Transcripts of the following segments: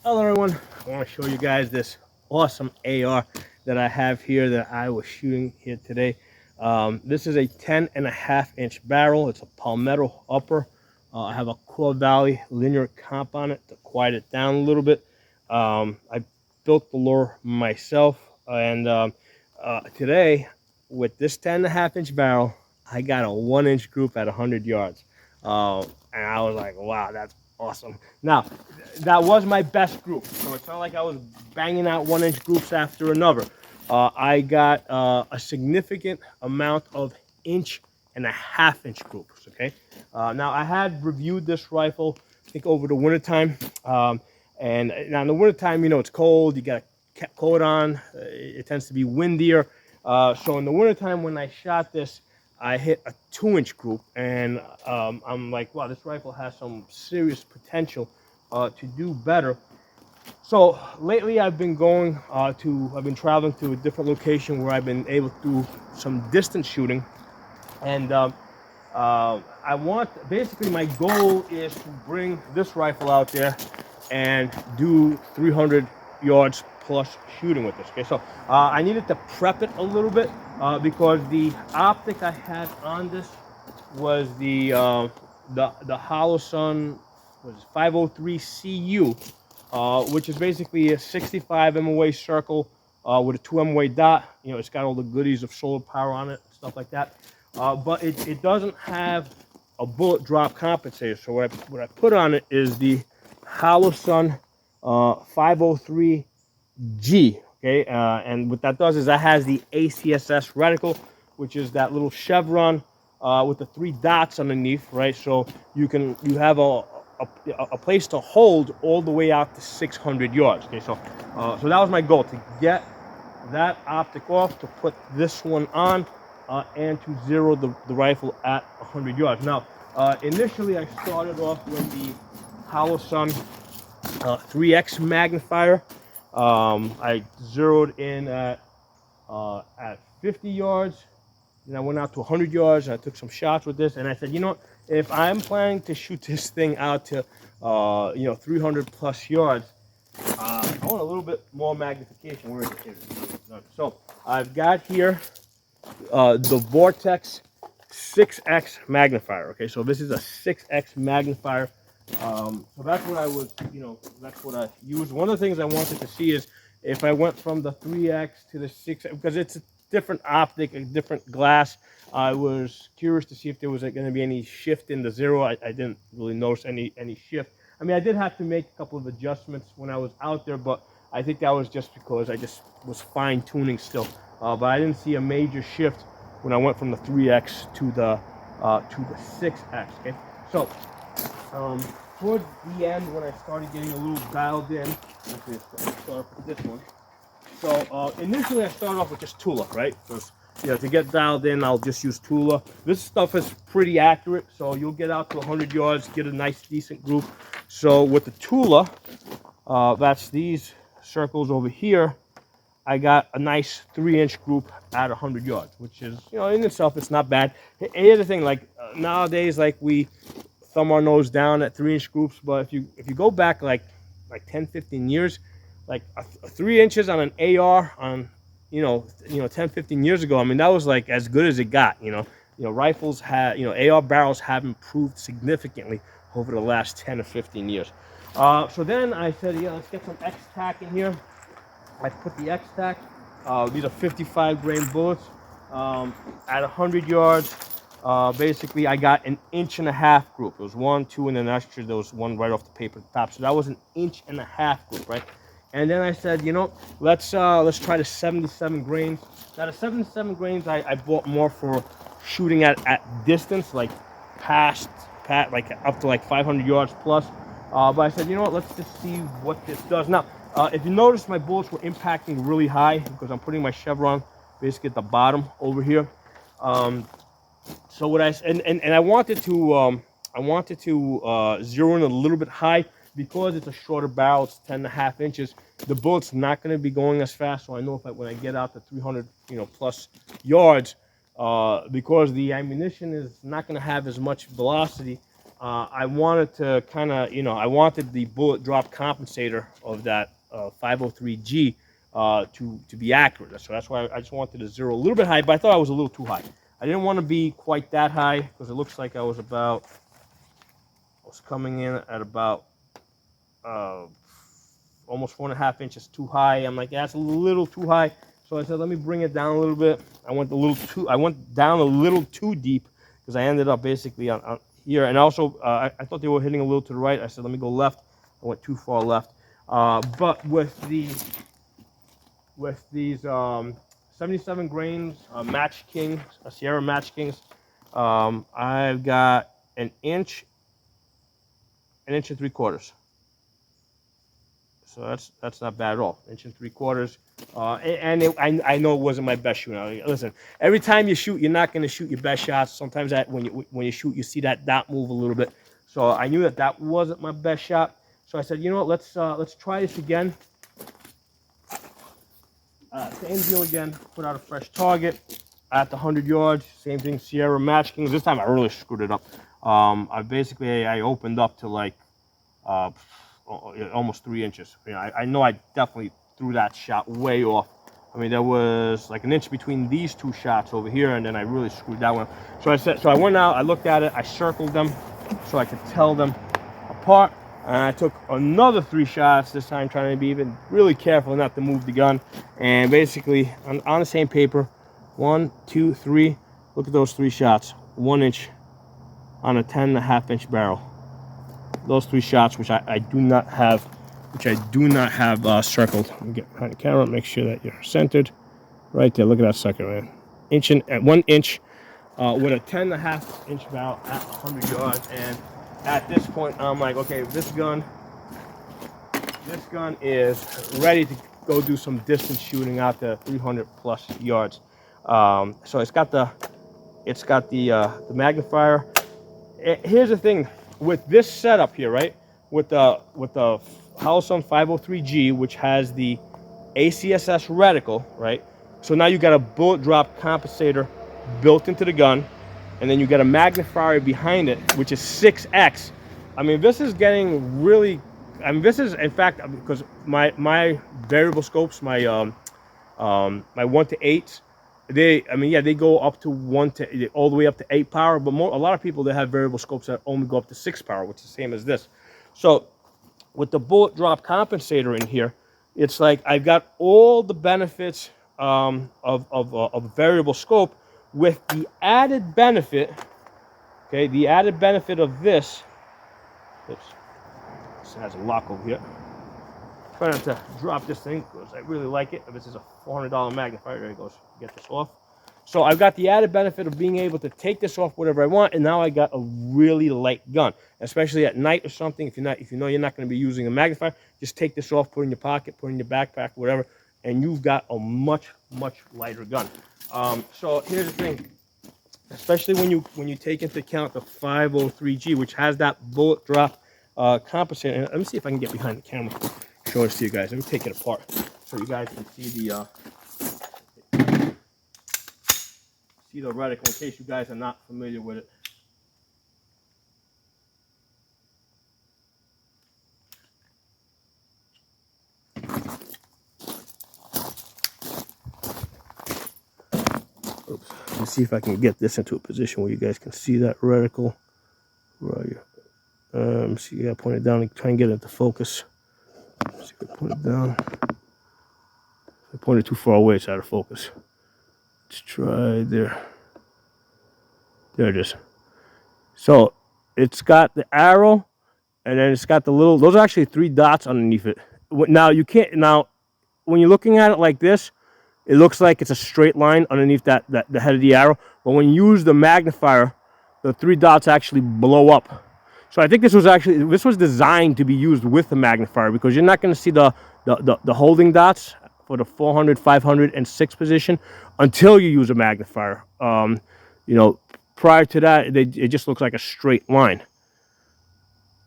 Hello everyone, I want to show you guys this awesome AR that I have here that I was shooting here today. This is a 10.5-inch barrel. It's a Palmetto upper. I have a Core Valley linear comp on it to quiet it down a little bit. I built the lure myself, and today with this 10.5-inch barrel, I got a 1-inch group at 100 yards. And I was like, wow, that's awesome. Now, that was my best group, so it's not like I was banging out 1-inch groups after another. I got a significant amount of 1.5-inch groups, okay? Now, I had reviewed this rifle, I think, over the wintertime. And now in the wintertime, you know, it's cold, you got a coat on, it tends to be windier. So in the wintertime, when I shot this, I hit a 2-inch group, and I'm like, wow, this rifle has some serious potential to do better. So lately I've been traveling to a different location where I've been able to do some distance shooting. And basically my goal is to bring this rifle out there and do 300 yards plus shooting with this. Okay, so I needed to prep it a little bit because the optic I had on this was the Holosun was 503 CU, which is basically a 65 MOA circle with a 2 MOA dot. You know, it's got all the goodies of solar power on it, stuff like that. But it doesn't have a bullet drop compensator. So what I put on it is the Holosun 503G. Okay, and what that does is that has the ACSS reticle, which is that little chevron with the 3 dots underneath, right? So you have a place to hold all the way out to 600 yards. Okay, so so that was my goal, to get that optic off, to put this one on, and to zero the rifle at 100 yards. Now, initially I started off with the Holosun 3X magnifier. I zeroed in at 50 yards, and I went out to 100 yards, and I took some shots with this, and I said, you know what, if I'm planning to shoot this thing out to 300 plus yards, I want a little bit more magnification. Where is it? So I've got here the Vortex 6X magnifier. Okay, so this is a 6X magnifier. So that's what that's what I used. One of the things I wanted to see is if I went from the 3X to the 6X, because it's a different optic, a different glass. I was curious to see if there was going to be any shift in the zero. I didn't really notice any shift. I mean, I did have to make a couple of adjustments when I was out there, but I think that was just because I just was fine tuning still. But I didn't see a major shift when I went from the 3X to the 6X. Okay, so towards the end, when I started getting a little dialed in, let's start with this one. So initially I started off with just Tula, right? Because to get dialed in, I'll just use Tula. This stuff is pretty accurate, so you'll get out to 100 yards, get a nice, decent group. So with the Tula, that's these circles over here, I got a nice 3-inch group at 100 yards, which is, in itself, it's not bad. Here's the thing, like nowadays, like we thumb our nose down at 3-inch groups, but if you go back like 10, 15 years, like a 3 inches on an AR on 10, 15 years ago, I mean, that was like as good as it got. Rifles have, AR barrels have improved significantly over the last 10 or 15 years. So then I said, let's get some X-Tac in here. I put the X-Tac. These are 55 grain bullets at 100 yards. Basically, I got an 1.5-inch group. It was 1, 2, and then actually there was one right off the paper at the top. So that was an 1.5-inch group, right? And then I said, let's try the 77 grains. Now the 77 grains I bought more for shooting at distance, like like up to like 500 yards plus. But I said, let's just see what this does. Now, if you notice, my bullets were impacting really high because I'm putting my chevron basically at the bottom over here. So what I wanted to zero in a little bit high because it's a shorter barrel. It's 10.5 inches. The bullet's not going to be going as fast. So I know when I get out to 300 plus yards, because the ammunition is not going to have as much velocity, I wanted to kind of, you know, I wanted the bullet drop compensator of that 503G to be accurate. So that's why I just wanted to zero a little bit high, but I thought I was a little too high. I didn't want to be quite that high because it looks like I was coming in at about almost 4.5 inches too high. I'm like, yeah, that's a little too high. So I said, let me bring it down a little bit. I went down a little too deep because I ended up basically on here. And also, I thought they were hitting a little to the right. I said, let me go left. I went too far left. But with these 77 grains Match Kings, Sierra Match Kings, I've got an inch and 3/4. So that's not bad at all. 1 3/4. I know it wasn't my best shoot. Now, listen, every time you shoot, you're not going to shoot your best shots. Sometimes when you shoot, you see that dot move a little bit. So I knew that wasn't my best shot. So I said, you know what? Let's try this again. Same deal again. Put out a fresh target at the 100 yards. Same thing. Sierra Match Kings. This time I really screwed it up. I opened up to like almost 3 inches. You know, I know I definitely threw that shot way off. I mean, there was like an inch between these two shots over here, and then I really screwed that one. So I went out, I looked at it, I circled them so I could tell them apart. And I took another 3 shots, this time trying to be even really careful not to move the gun. And basically, on the same paper, 1, 2, 3, look at those 3 shots. 1 inch on a 10.5 inch barrel. Those 3 shots, which I do not have circled. Let me get behind the camera, make sure that you're centered. Right there, look at that sucker, man. At 1 inch with a 10.5 inch barrel at 100 yards. And at this point, I'm like, okay, this gun is ready to go do some distance shooting out to 300 plus yards. So it's got the magnifier. Here's the thing with this setup here, right? With the Holosun 503G, which has the ACSS reticle, right? So now you got a bullet drop compensator built into the gun, and then you got a magnifier behind it, which is 6x. I mean, this is getting really. I mean, this is in fact because my variable scopes, my 1 to 8. They go up to all the way up to 8 power, but a lot of people that have variable scopes that only go up to 6 power, which is the same as this. So with the bullet drop compensator in here, it's like I've got all the benefits of variable scope with the added benefit. Okay, the added benefit of this. Oops, this has a lock over here. Try not to drop this thing because I really like it. This is a $400 magnifier. There it goes. Get this off. So I've got the added benefit of being able to take this off whatever I want, and now I got a really light gun, especially at night or something. If you know you're not going to be using a magnifier, just take this off, put it in your pocket, put it in your backpack, whatever, and you've got a much lighter gun. So here's the thing, especially when you take into account the 503G, which has that bullet drop compensator. Let me see if I can get behind the camera. Show this to you guys. Let me take it apart so you guys can see the reticle in case you guys are not familiar with it. Oops. Let me see if I can get this into a position where you guys can see that reticle. Where are you? See, you gotta point it down and try and get it into focus. See if I point it down. If I point it too far away, it's out of focus. Let's try there. There it is. So it's got the arrow, and then it's got the little. Those are actually 3 dots underneath it. Now you can't. Now, when you're looking at it like this, it looks like it's a straight line underneath the head of the arrow. But when you use the magnifier, the 3 dots actually blow up. So I think this was designed to be used with the magnifier because you're not going to see the holding dots for the 400, 500, and 6 position until you use a magnifier. Prior to that, it just looks like a straight line.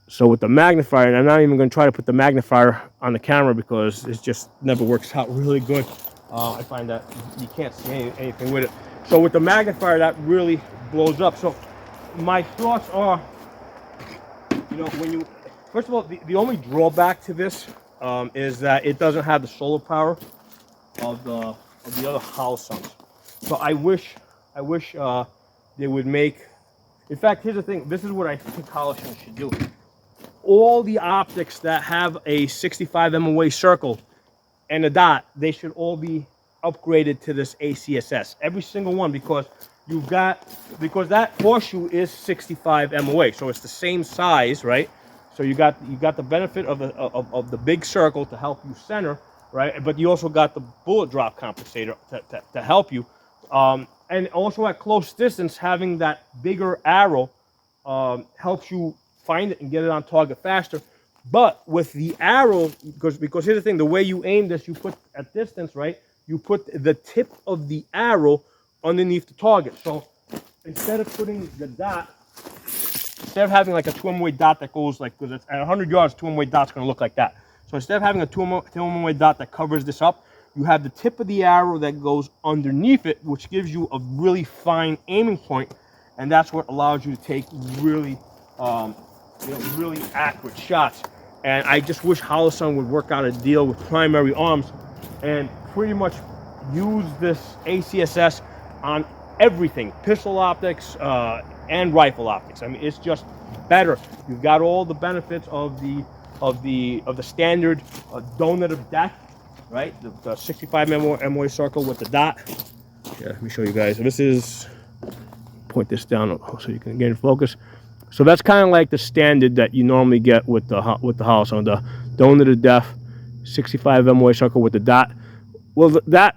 So with the magnifier, and I'm not even going to try to put the magnifier on the camera because it just never works out really good. I find that you can't see anything with it. So with the magnifier, that really blows up. So my thoughts are, You know, when you, first of all, the only drawback to this is that it doesn't have the solar power of the other Holosuns. So I wish they would make. In fact, here's the thing. This is what I think Holosun should do. All the optics that have a 65 MOA circle and a dot, they should all be upgraded to this ACSS. Every single one, because that horseshoe is 65 MOA, so it's the same size, right? So you got the benefit of the big circle to help you center, right? But you also got the bullet drop compensator to help you. And also at close distance, having that bigger arrow helps you find it and get it on target faster. But with the arrow, because here's the thing, the way you aim this, you put at distance, right? You put the tip of the arrow underneath the target. So instead of putting the dot, instead of having like a 2 MOA dot that goes like, because at 100 yards, 2 MOA dot's going to look like that. So instead of having a 2 MOA dot that covers this up, you have the tip of the arrow that goes underneath it, which gives you a really fine aiming point, and that's what allows you to take really, really accurate shots. And I just wish Holosun would work out a deal with Primary Arms and pretty much use this ACSS on everything, pistol optics and rifle optics. I mean, it's just better. You've got all the benefits of the standard donut of deck, right? The 65 MOA circle with the dot. Yeah, let me show you guys. So this is, point this down so you can get in focus. So that's kind of like the standard that you normally get with the Holosun, the donut of death, 65 MOA circle with the dot. Well, that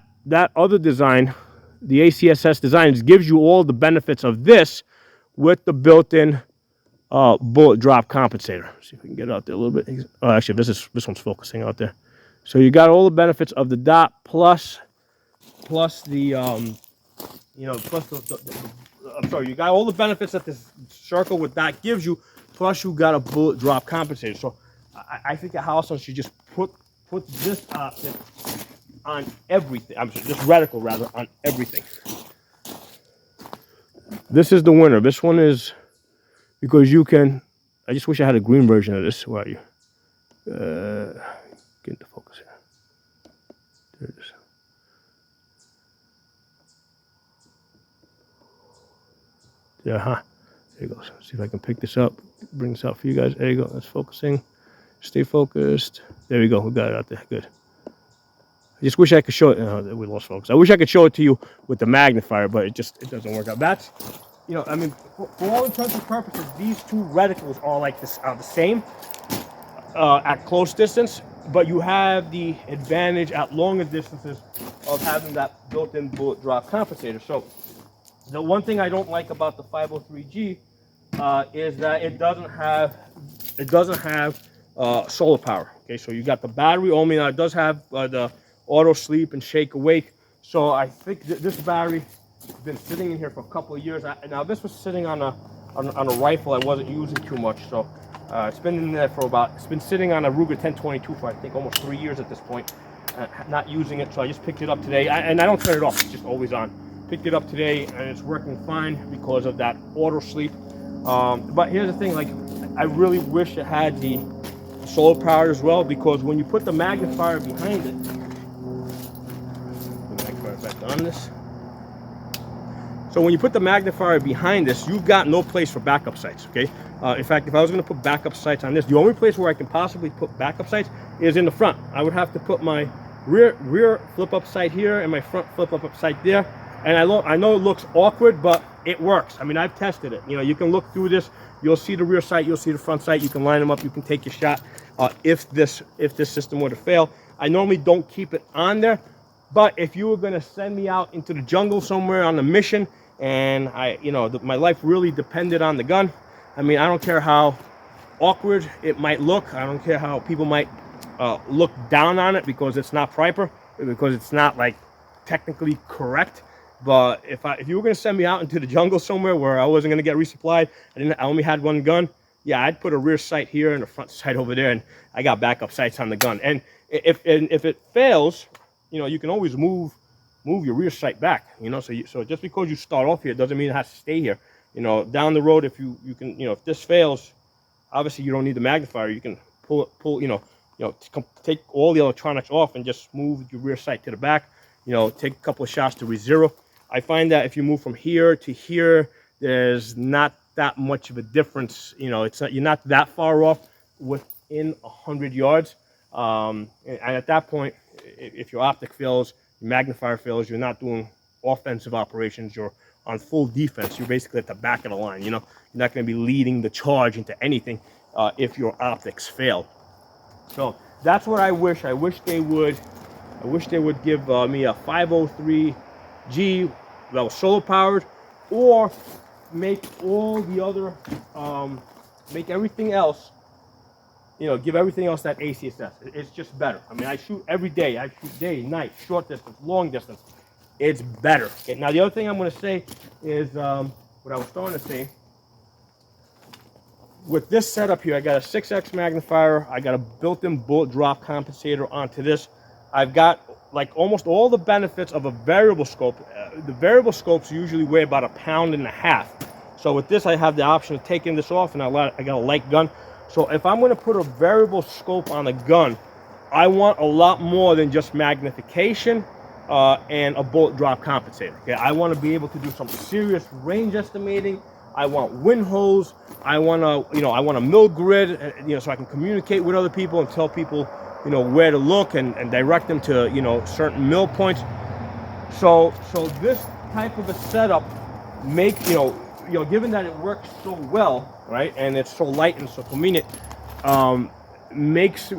other design, the ACSS design, gives you all the benefits of this with the built-in bullet drop compensator. See if we can get it out there a little bit. Oh, actually, this one's focusing out there. So you got all the benefits of the dot plus the I'm sorry, you got all the benefits that this circle with dot gives you, plus you got a bullet drop compensator. So I think that Holosun should just put this optic on everything. I'm sorry, this reticle rather on everything. This is the winner. This one is, because you can. I just wish I had a green version of this. Where are you? Get into focus here. There it is. Yeah, huh? There you go. So see if I can pick this up, bring this out for you guys. There you go. That's focusing. Stay focused. There we go. We got it out there. Good. I just wish I could show it. Oh, we lost focus. I wish I could show it to you with the magnifier, but it doesn't work out. That's, I mean, for all intents and purposes, these two reticles are like this, are the same at close distance, but you have the advantage at longer distances of having that built-in bullet drop compensator. So the one thing I don't like about the 503G is that it doesn't have solar power. Okay, so you got the battery only. Now it does have the auto sleep and shake awake. So I think this battery has been sitting in here for a couple of years. Now this was sitting on a rifle I wasn't using too much, so it's been in there for it's been sitting on a Ruger 1022 for I think almost 3 years at this point, not using it. So I just picked it up today, and I don't turn it off. It's just always on. Picked it up today, and it's working fine because of that auto sleep. But here's the thing: like, I really wish it had the solar power as well, because when you put the magnifier behind it, the magnifier back on this. So when you put the magnifier behind this, you've got no place for backup sights. Okay. In fact, if I was going to put backup sights on this, the only place where I can possibly put backup sights is in the front. I would have to put my rear flip up sight here and my front flip up sight there. And I know it looks awkward, but it works. I mean, I've tested it. You can look through this. You'll see the rear sight. You'll see the front sight. You can line them up. You can take your shot. If this system were to fail, I normally don't keep it on there. But if you were going to send me out into the jungle somewhere on a mission, and my life really depended on the gun, I mean, I don't care how awkward it might look. I don't care how people might look down on it because it's not proper, because it's not like technically correct. But if you were going to send me out into the jungle somewhere where I wasn't going to get resupplied, I only had one gun, yeah, I'd put a rear sight here and a front sight over there, and I got backup sights on the gun. And if it fails, you can always move your rear sight back. So just because you start off here doesn't mean it has to stay here. Down the road, if you can, if this fails, obviously you don't need the magnifier. You can pull, take all the electronics off and just move your rear sight to the back. Take a couple of shots to re-zero. I find that if you move from here to here, there's not that much of a difference. You're not that far off within 100 yards. And at that point, if your optic fails, your magnifier fails, you're not doing offensive operations. You're on full defense. You're basically at the back of the line. You're not going to be leading the charge into anything if your optics fail. So that's what I wish. I wish they would give me a 503G that was solar powered, or make all the other, make everything else, give everything else that ACSS. It's just better. I mean, I shoot every day. I shoot day, night, short distance, long distance. It's better. Okay, now the other thing I'm going to say is what I was starting to say. With this setup here, I got a 6x magnifier. I got a built-in bullet drop compensator onto this. I've got like almost all the benefits of a variable scope. The variable scopes usually weigh about 1.5 pounds. So with this, I have the option of taking this off, and I got a light gun. So if I'm going to put a variable scope on a gun, I want a lot more than just magnification and a bullet drop compensator. Okay, I want to be able to do some serious range estimating. I want wind holes. I want a mill grid, so I can communicate with other people and tell people, where to look and direct them to, certain mill points. So this type of a setup makes, given that it works so well, right, and it's so light and so convenient, makes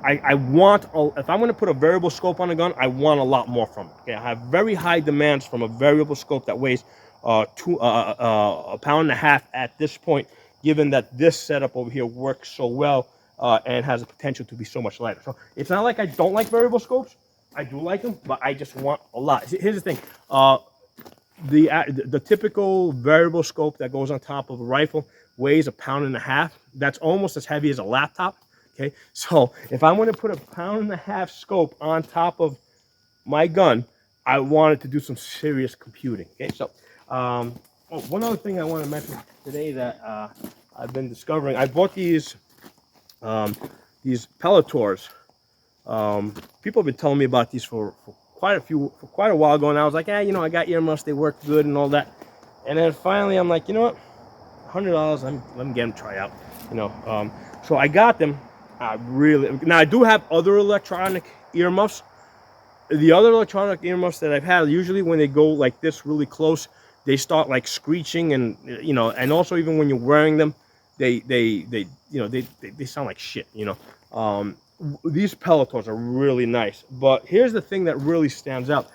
I want, if I'm going to put a variable scope on a gun, I want a lot more from it. Okay, I have very high demands from a variable scope that weighs 1.5 pounds at this point, given that this setup over here works so well and has the potential to be so much lighter. So it's not like I don't like variable scopes. I do like them, but I just want a lot. Here's the thing. The typical variable scope that goes on top of a rifle weighs 1.5 pounds. That's almost as heavy as a laptop. Okay, so if I'm going to put 1.5 pound scope on top of my gun, I wanted to do some serious computing. Okay, so one other thing I want to mention today that I've been discovering, I bought these Pelletors. People have been telling me about these for quite a while ago, and I was like, I got earmuffs, they work good and all that. And then finally, I'm like, you know what, $100, let me get them try out. So I got them. Now I do have other electronic earmuffs. The other electronic earmuffs that I've had, usually when they go like this really close, they start like screeching, and and also even when you're wearing them, they sound like shit. These Pelletors are really nice, but here's the thing that really stands out.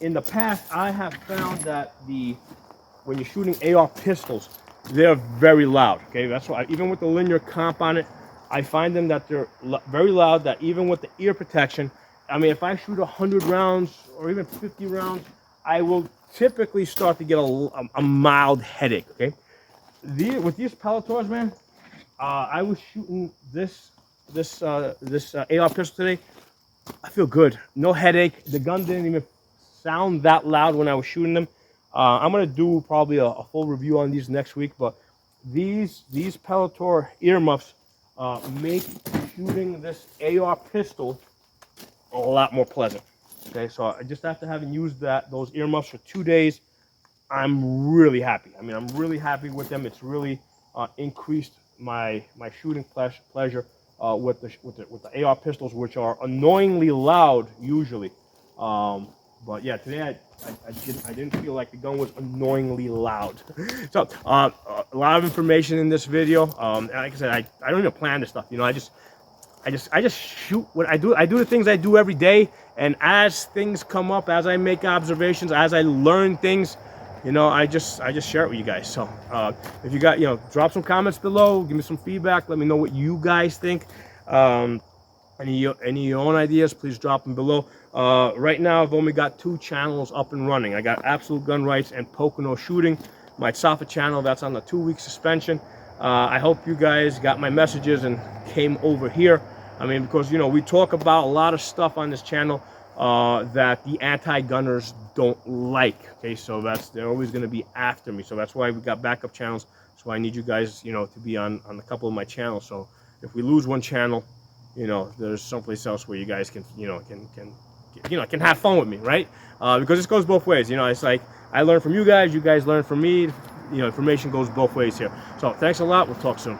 In the past, I have found that when you're shooting AR pistols, they're very loud. Okay, that's why even with the linear comp on it, I find them that they're very loud. That even with the ear protection, I mean, if I shoot 100 rounds or even 50 rounds, I will typically start to get a mild headache. Okay, with these Pelletors, man, I was shooting this AR pistol today. I feel good, no headache. The gun didn't even sound that loud when I was shooting them. I'm gonna do probably a full review on these next week, but these Pelletor earmuffs make shooting this AR pistol a lot more pleasant. Okay, so just after having used those earmuffs for 2 days, I'm really happy. I mean, I'm really happy with them. It's really increased my shooting pleasure with the AR pistols, which are annoyingly loud usually. But yeah, today I didn't feel like the gun was annoyingly loud. So a lot of information in this video. Like I said, I don't even plan this stuff. I just shoot what I do. I do the things I do every day, and as things come up, as I make observations, as I learn things, I just share it with you guys. So if you got, drop some comments below, give me some feedback, let me know what you guys think. Any of your own ideas, please drop them below. Right now, I've only got 2 channels up and running. I got Absolute Gun Rights and Pocono Shooting. My Safa channel, that's on the 2-week suspension. I hope you guys got my messages and came over here. I mean, because, we talk about a lot of stuff on this channel that the anti-gunners don't like. Okay, so they're always going to be after me. So that's why we got backup channels, So I need you guys, you know, to be on a couple of my channels. So if we lose one channel, you know, there's someplace else where you guys can, you know, can have fun with me, right? Because this goes both ways. You know, it's like I learn from you guys learn from me. You know, information goes both ways here. So thanks a lot. We'll talk soon.